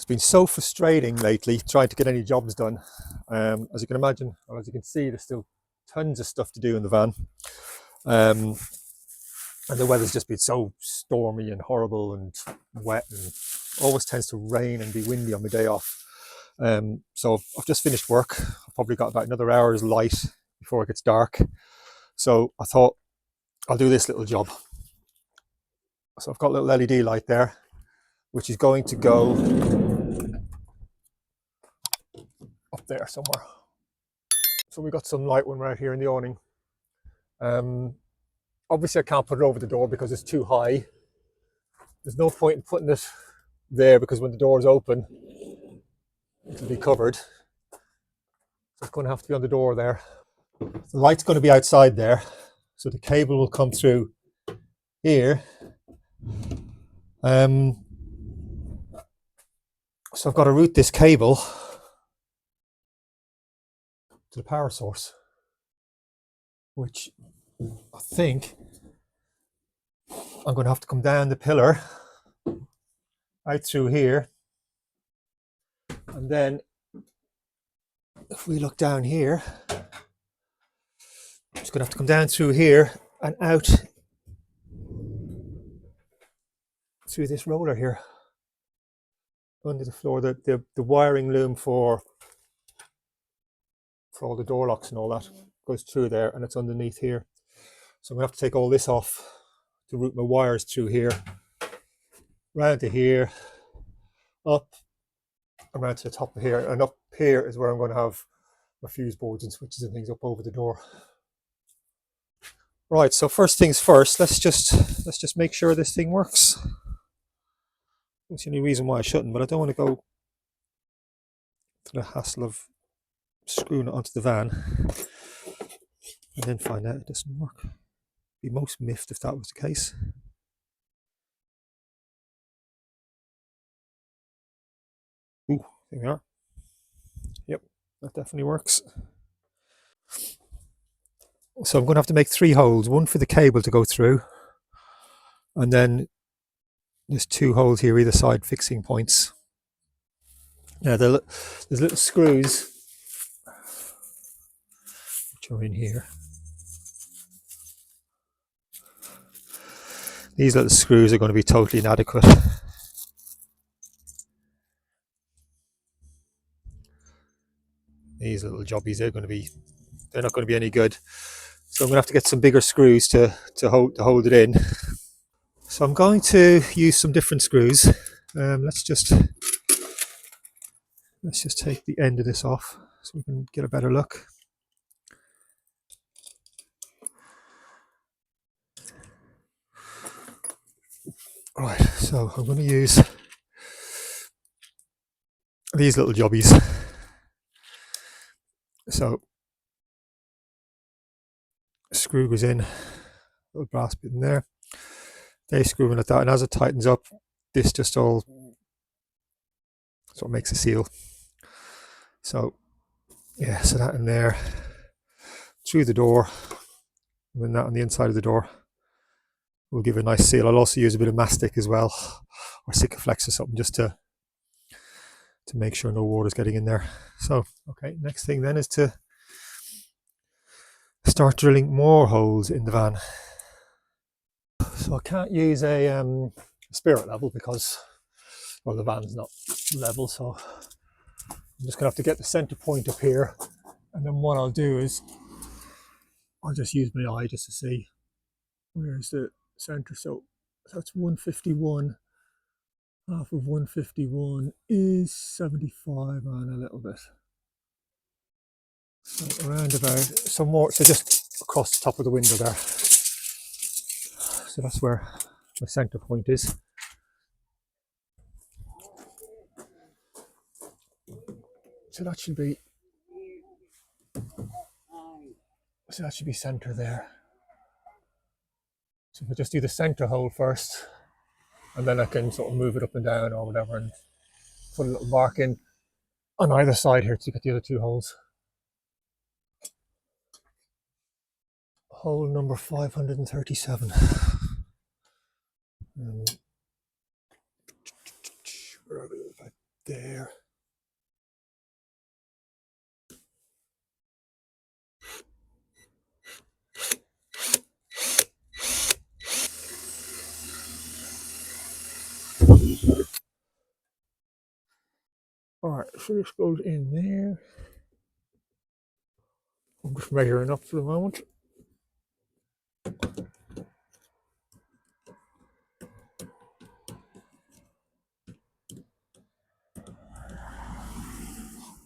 It's been so frustrating lately trying to get any jobs done. As you can imagine, or as you can see, there's still tons of stuff to do in the van. And the weather's just been so stormy and horrible and wet, and always tends to rain and be windy on my day off. So I've just finished work. I've probably got about another hour's light before it gets dark. So I thought I'll do this little job. So I've got a little LED light there, which is going to go up there somewhere. So we got some light one right here in the awning. Obviously I can't put it over the door because it's too high. There's no point in putting it there because when the door is open, it'll be covered. So it's going to have to be on the door there. The light's going to be outside there, so the cable will come through here. So I've got to route this cable to the power source, which I think I'm going to have to come down the pillar out through here, and then if we look down here, I'm just going to have to come down through here and out through this roller here under the floor. The wiring loom for all the door locks and all that goes through there, and it's underneath here. So I'm going to have to take all this off to route my wires through here, round to here, up, around to the top of here, and up here is where I'm going to have my fuse boards and switches and things up over the door. Right, so first things first, let's just make sure this thing works. That's the only reason why I shouldn't, but I don't want to go to the hassle of screwing it onto the van and then find out it doesn't work. Be most miffed if that was the case. Ooh, there we are. Yep, that definitely works. So I'm going to have to make 3 holes, one for the cable to go through, and then there's 2 holes here either side, fixing points. Now there's little screws which are in here. These little screws are going to be totally inadequate. These little jobbies, they're not going to be any good. So I'm going to have to get some bigger screws to hold it in. So I'm going to use some different screws. Let's just take the end of this off so we can get a better look. Right, so I'm going to use these little jobbies. So screw goes in, little brass bit in there. They screw in like that, and as it tightens up, this just all sort of makes a seal. So yeah, so that in there, through the door, and then that on the inside of the door will give a nice seal. I'll also use a bit of mastic as well, or Sikaflex or something, just to make sure no water's getting in there. So okay, next thing then is to start drilling more holes in the van. So I can't use a spirit level because, well, the van's not level, so I'm just going to have to get the center point up here, and then what I'll do is I'll just use my eye just to see where's the center. So that's 151. Half of 151 is 75 and a little bit. So around about some more, so just across the top of the window there. So that's where my center point is. So that should be center there. So if I just do the center hole first, and then I can sort of move it up and down or whatever, and put a little mark in on either side here to get the other 2 holes. Hole number 537. Where are we? About there. Alright, so this goes in there. I'm just measuring up for the moment.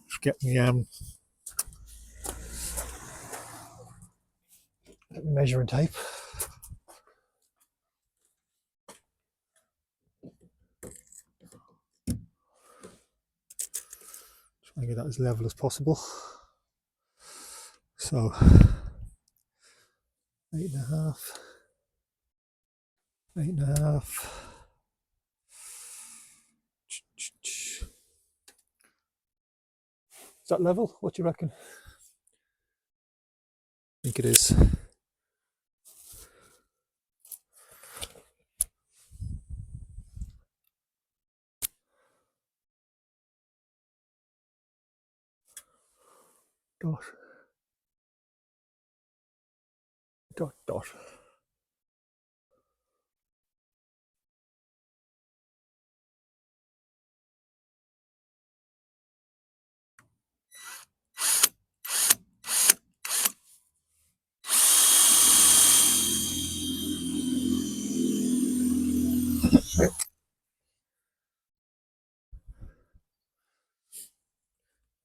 Just get me measuring tape. Try and get that as level as possible. So 8.5, 8.5. Is that level? What do you reckon? I think it is. Dot. Dot, dot.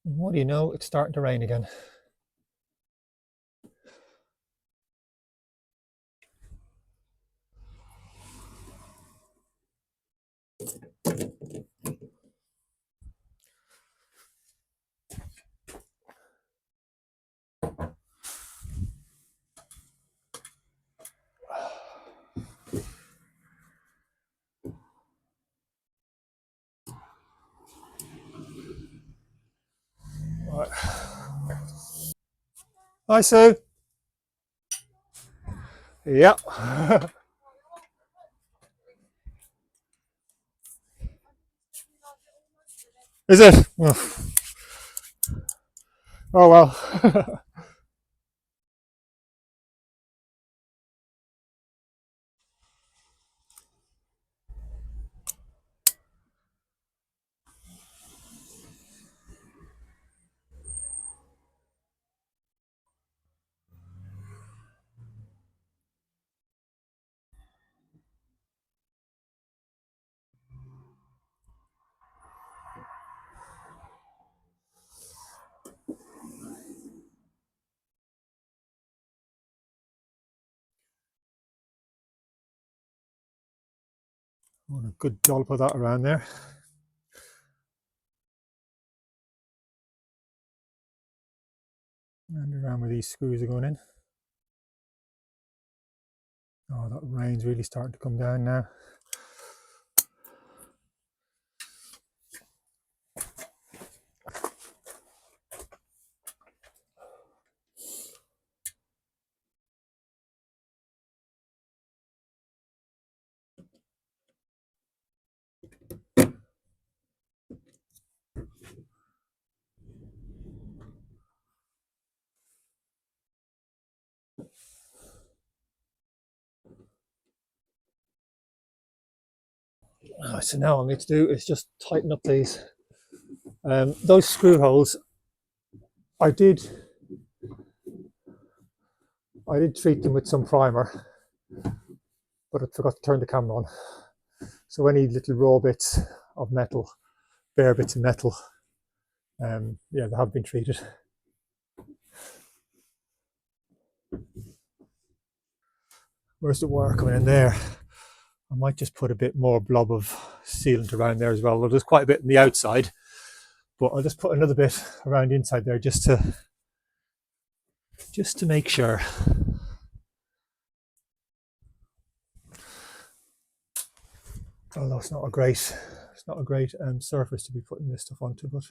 What do you know? It's starting to rain again. Right. Hi, Sue. Yeah. Is it? Oh well. Want a good dollop of that around there. And around where these screws are going in. Oh, that rain's really starting to come down now. So now all I need to do is just tighten up these. Those screw holes, I did treat them with some primer, but I forgot to turn the camera on. So any little raw bits of metal, bare bits of metal, yeah, they have been treated. Where's the wire coming in there? I might just put a bit more blob of sealant around there as well. Well, there's quite a bit on the outside, but I'll just put another bit around the inside there just to make sure. Although it's not a great surface to be putting this stuff onto, but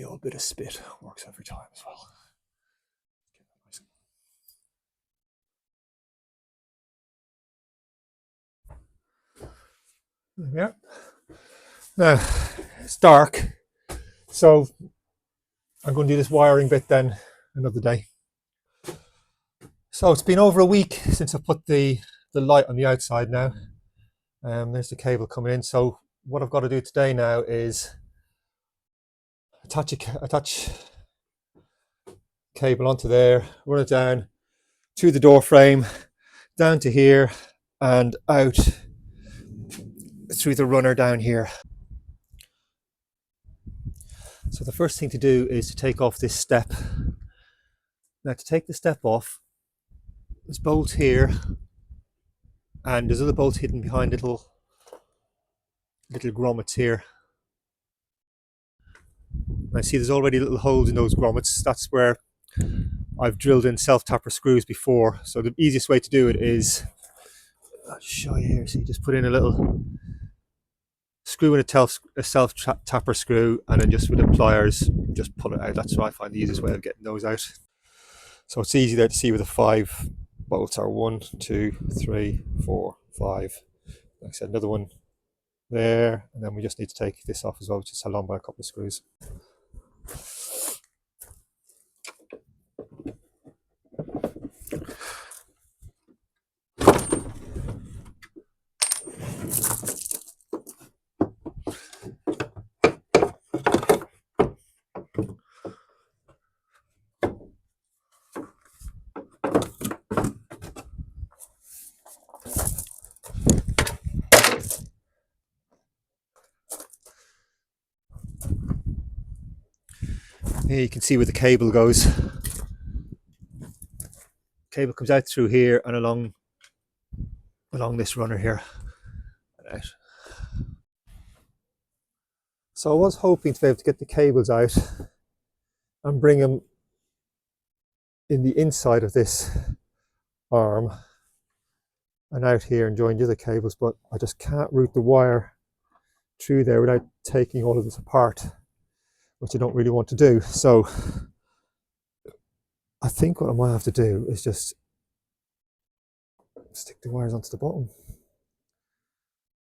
the old bit of spit works every time as well. There we are. Now it's dark, so I'm going to do this wiring bit then another day. So it's been over a week since I put the light on the outside now. There's the cable coming in. So what I've got to do today now is attach cable onto there, run it down to the door frame, down to here and out through the runner down here. So the first thing to do is to take off this step. Now to take the step off, there's bolts here and there's other bolts hidden behind little grommets here. I see there's already little holes in those grommets. That's where I've drilled in self-tapper screws before. So the easiest way to do it is, I'll show you here. So you just put in a little screw in a self-tapper screw, and then just with the pliers, just pull it out. That's what I find the easiest way of getting those out. So it's easy there to see where the 5 bolts are. 1, 2, 3, 4, 5. Like I said, another one there, and then we just need to take this off as well, which is held on by a couple of screws. Here you can see where the cable goes. Cable comes out through here and along this runner here. Right. So I was hoping to be able to get the cables out and bring them in the inside of this arm and out here and join the other cables, but I just can't route the wire through there without taking all of this apart, which I don't really want to do. So I think what I might have to do is just stick the wires onto the bottom.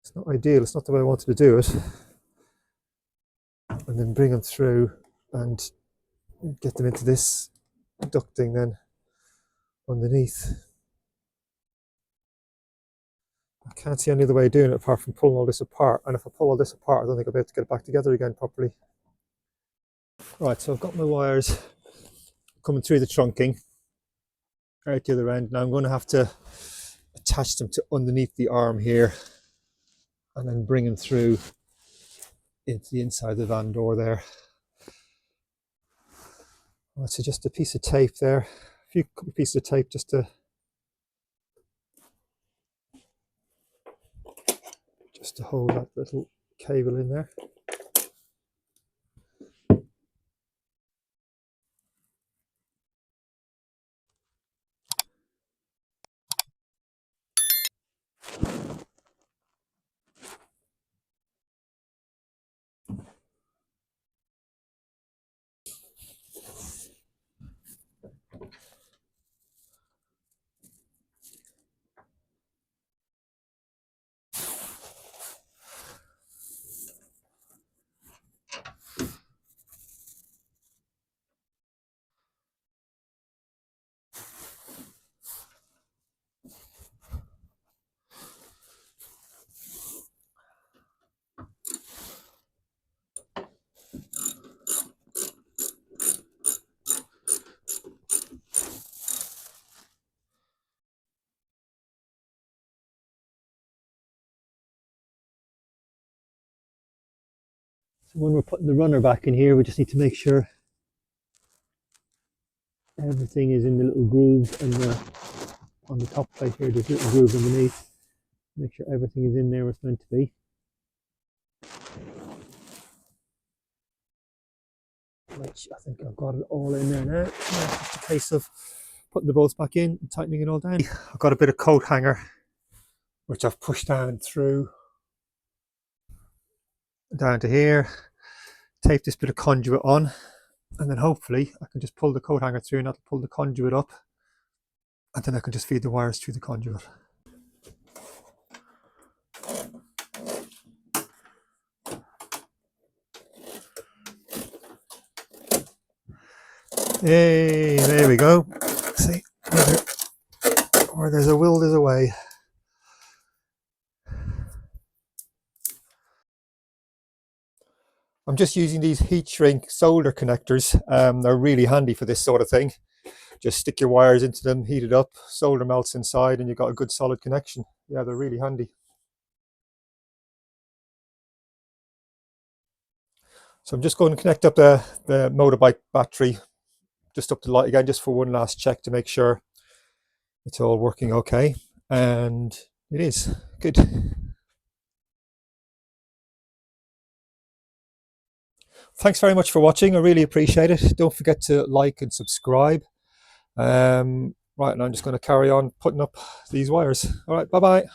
It's not ideal, it's not the way I wanted to do it. And then bring them through and get them into this ducting then underneath. I can't see any other way of doing it apart from pulling all this apart. And if I pull all this apart, I don't think I'll be able to get it back together again properly. Right, so I've got my wires coming through the trunking out the other end. Now I'm going to have to attach them to underneath the arm here and then bring them through into the inside of the van door there. Right, so just a piece of tape there, a couple of pieces of tape just to hold that little cable in there. So when we're putting the runner back in here, we just need to make sure everything is in the little grooves and on the top plate here, there's little grooves underneath. Make sure everything is in there where it's meant to be. Which I think I've got it all in there now. It's just a case of putting the bolts back in and tightening it all down. I've got a bit of coat hanger which I've pushed down through down to here tape this bit of conduit on, and then hopefully I can just pull the coat hanger through and that'll pull the conduit up, and then I can just feed the wires through the conduit. Hey, there we go. See, where there's a will, there's a way. I'm just using these heat shrink solder connectors. They're really handy for this sort of thing. Just stick your wires into them, heat it up, solder melts inside, and you've got a good solid connection. Yeah, they're really handy. So I'm just going to connect up the motorbike battery just up the light again, just for one last check to make sure it's all working okay. And it is good. Thanks very much for watching. I really appreciate it. Don't forget to like and subscribe. Right, and I'm just going to carry on putting up these wires. All right, bye bye.